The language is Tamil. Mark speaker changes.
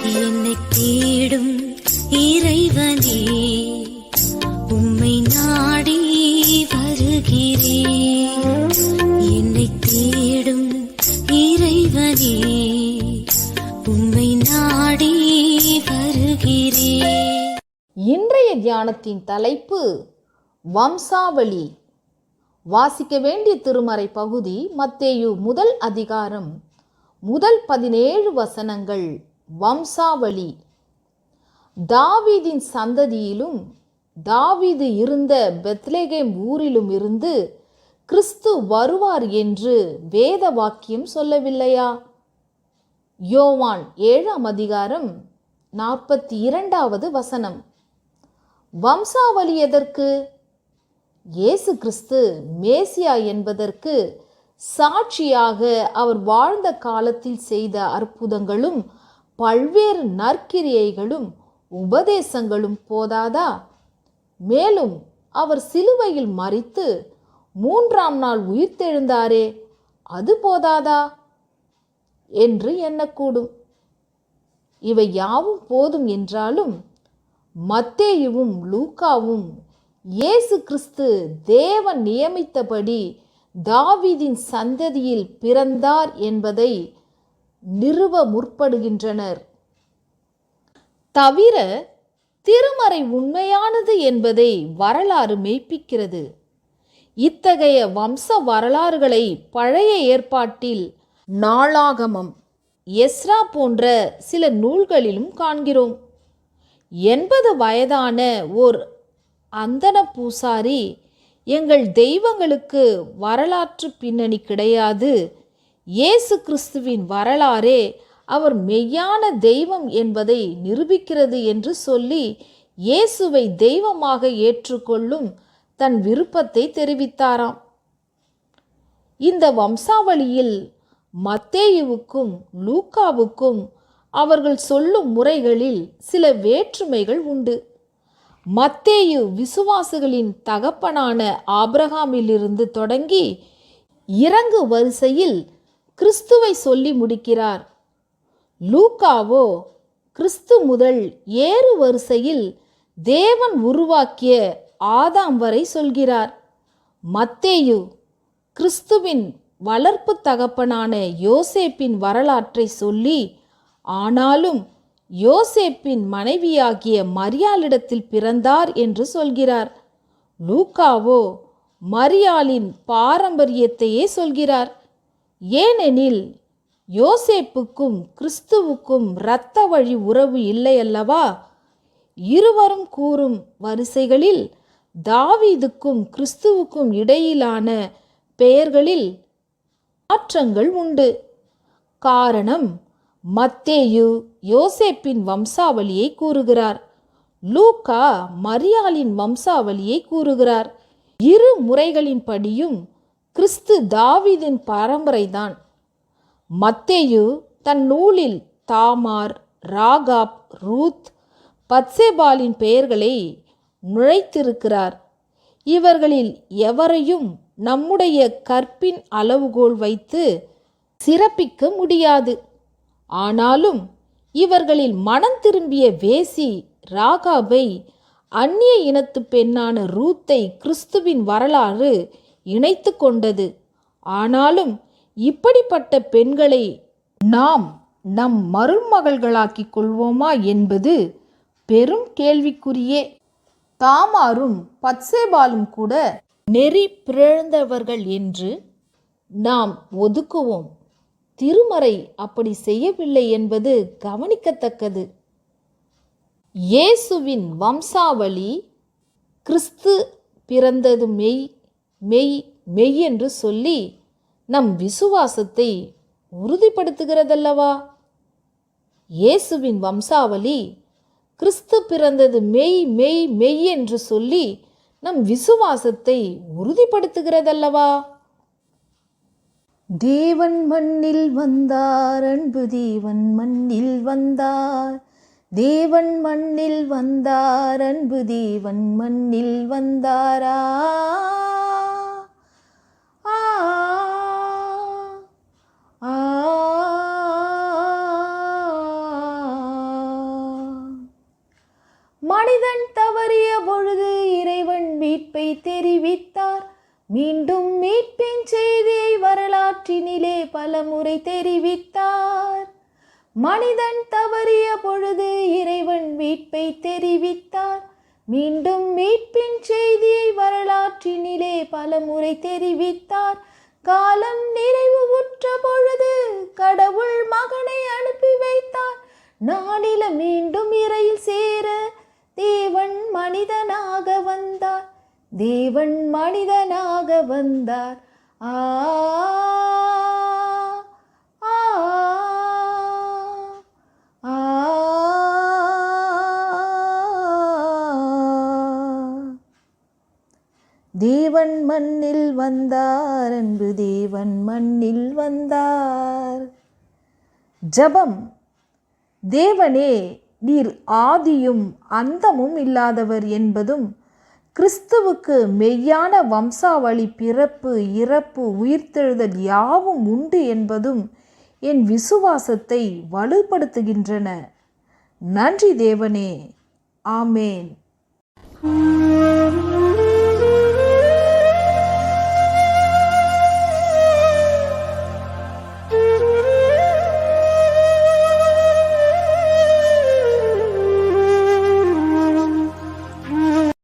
Speaker 1: என்னை தேடும் இறைவனே, உம்மை நாடி வருகிறேன். என்னை தேடும் இறைவனே, உம்மை நாடி வருகிறேன்.
Speaker 2: இன்றைய தியானத்தின் தலைப்பு வம்சாவளி. வாசிக்க வேண்டிய திருமறை பகுதி மத்தேயு முதல் அதிகாரம் முதல் 17 வசனங்கள். வம்சாவளி. தாவீதின் சந்ததியிலும் தாவீது இருந்த பெத்லெகேம் ஊரிலும் இருந்து கிறிஸ்து வருவார் என்று வேத வாக்கியம் சொல்லவில்லையா? யோவான் 7ஆம் அதிகாரம் 42வது வசனம். வம்சாவளி எதற்கு? இயேசு கிறிஸ்து மேசியா என்பதற்கு சாட்சியாக அவர் வாழ்ந்த காலத்தில் செய்த அற்புதங்களும் பல்வேறு நற்கிரியைகளும் உபதேசங்களும் போதாதா? மேலும் அவர் சிலுவையில் மரித்து 3ஆம் நாள் உயிர்த்தெழுந்தாரே, அது போதாதா என்று எண்ணக்கூடும். இவை யாவும் போதும் என்றாலும் மத்தேயுவும் லூக்காவும் இயேசு கிறிஸ்து தேவன் நியமித்தபடி தாவீதின் சந்ததியில் பிறந்தார் என்பதை நிறுவ முற்படுகின்றனர். தவிர திருமறை உண்மையானது என்பதை வரலாறு மெய்ப்பிக்கிறது. இத்தகைய வம்ச வரலாறுகளை பழைய ஏற்பாட்டில் நாளாகமம், எஸ்ரா போன்ற சில நூல்களிலும் காண்கிறோம். 80 வயதான ஓர் அந்தன பூசாரி, எங்கள் தெய்வங்களுக்கு வரலாற்று பின்னணி கிடையாது, இயேசு கிறிஸ்துவின் வரலாறே அவர் மெய்யான தெய்வம் என்பதை நிரூபிக்கிறது என்று சொல்லி இயேசுவை தெய்வமாக ஏற்றுக்கொள்ளும் தன் விருப்பத்தை தெரிவித்தாராம். இந்த வம்சாவளியில் மத்தேயுவுக்கும் லூக்காவுக்கும் அவர்கள் சொல்லும் முறைகளில் சில வேற்றுமைகள் உண்டு. மத்தேயு விசுவாசிகளின் தகப்பனான ஆபிரகாமிலிருந்து தொடங்கி இறங்கு வரிசையில் கிறிஸ்துவை சொல்லி முடிக்கிறார். லூக்காவோ கிறிஸ்து முதல் ஏறு வரிசையில் தேவன் உருவாக்கிய ஆதாம் வரை சொல்கிறார். மத்தேயு கிறிஸ்துவின் வளர்ப்பு தகப்பனான யோசேப்பின் வரலாற்றை சொல்லி, ஆனாலும் யோசேப்பின் மனைவியாகிய மரியாளிடத்தில் பிறந்தார் என்று சொல்கிறார். லூக்காவோ மரியாளின் பாரம்பரியத்தையே சொல்கிறார். ஏனெனில் யோசேப்புக்கும் கிறிஸ்துவுக்கும் இரத்த வழி உறவு இல்லை அல்லவா? இருவரும் கூறும் வரிசைகளில் தாவீதுக்கும் கிறிஸ்துவுக்கும் இடையிலான பெயர்களில் மாற்றங்கள் உண்டு. காரணம், மத்தேயு யோசேப்பின் வம்சாவளியை கூறுகிறார், லூக்கா மரியாளின் வம்சாவளியை கூறுகிறார். இரு முறைகளின்படியும் கிறிஸ்து தாவீதின் பரம்பரைதான். மத்தேயு தன் நூலில் தாமார், ராகாப், ரூத், பத்சேபாலின் பெயர்களை நுழைத்திருக்கிறார். இவர்களில் எவரையும் நம்முடைய கற்பின் அளவுகோல் வைத்து சிறப்பிக்க முடியாது. ஆனாலும் இவர்களில் மனம் திரும்பிய வேசி ராகாபை, அந்நிய இனத்து பெண்ணான ரூத்தை கிறிஸ்துவின் வரலாறு இணைத்து கொண்டது. ஆனாலும் இப்படிப்பட்ட பெண்களை நாம் நம் மருமகள்களாக்கிக் கொள்வோமா என்பது பெரும் கேள்விக்குறியே. தாமாரும் பத்சேபாலும் கூட நெறி பிறழ்ந்தவர்கள் என்று நாம் ஒதுக்குவோம். திருமறை அப்படி செய்யவில்லை என்பது கவனிக்கத்தக்கது. இயேசுவின் வம்சாவளி கிறிஸ்து பிறந்தது மெய் மெய் மெய் என்று சொல்லி நம் விசுவாசத்தை உறுதிப்படுத்துகிறதல்லவா? இயேசுவின் வம்சாவளி கிறிஸ்து பிறந்தது மெய் மெய் மெய் என்று சொல்லி நம் விசுவாசத்தை உறுதிப்படுத்துகிறதல்லவா? தேவன் மண்ணில் வந்தார், அன்பு தேவன் மண்ணில் வந்தார், தேவன் மண்ணில் வந்தார், அன்பு தேவன் மண்ணில் வந்தாரா. மனிதன் தவறிய பொழுது இறைவன் மீட்பை தெரிவித்தார். மீண்டும் மீட்பின் செய்தியை வரலாற்றினிலே பலமுறை தெரிவித்தார். மனிதன் தவறிய பொழுது இறைவன் மீட்பை தெரிவித்தார். மீண்டும் மீட்பின் செய்தியை வரலாற்றினிலே பலமுறை தெரிவித்தார். காலம் நிறைவு உற்ற பொழுது கடவுள் மகனை அனுப்பி வைத்தார். நாளில மீண்டும் இறையில் சேர தேவன் மனிதனாக வந்தார். தேவன் மனிதனாக வந்தார். ஆ ஆ ஆ தேவன் மண்ணில் வந்தார். அன்பு தேவன் மண்ணில் வந்தார். ஜெபம். தேவனே, நீர் ஆதியும் அந்தமும் இல்லாதவர் என்பதும் கிறிஸ்துவுக்கு மெய்யான வம்சாவளி, பிறப்பு, இறப்பு, உயிர்த்தெழுதல் யாவும் உண்டு என்பதும் என் விசுவாசத்தை வலுப்படுத்துகின்றன. நன்றி தேவனே. ஆமேன்.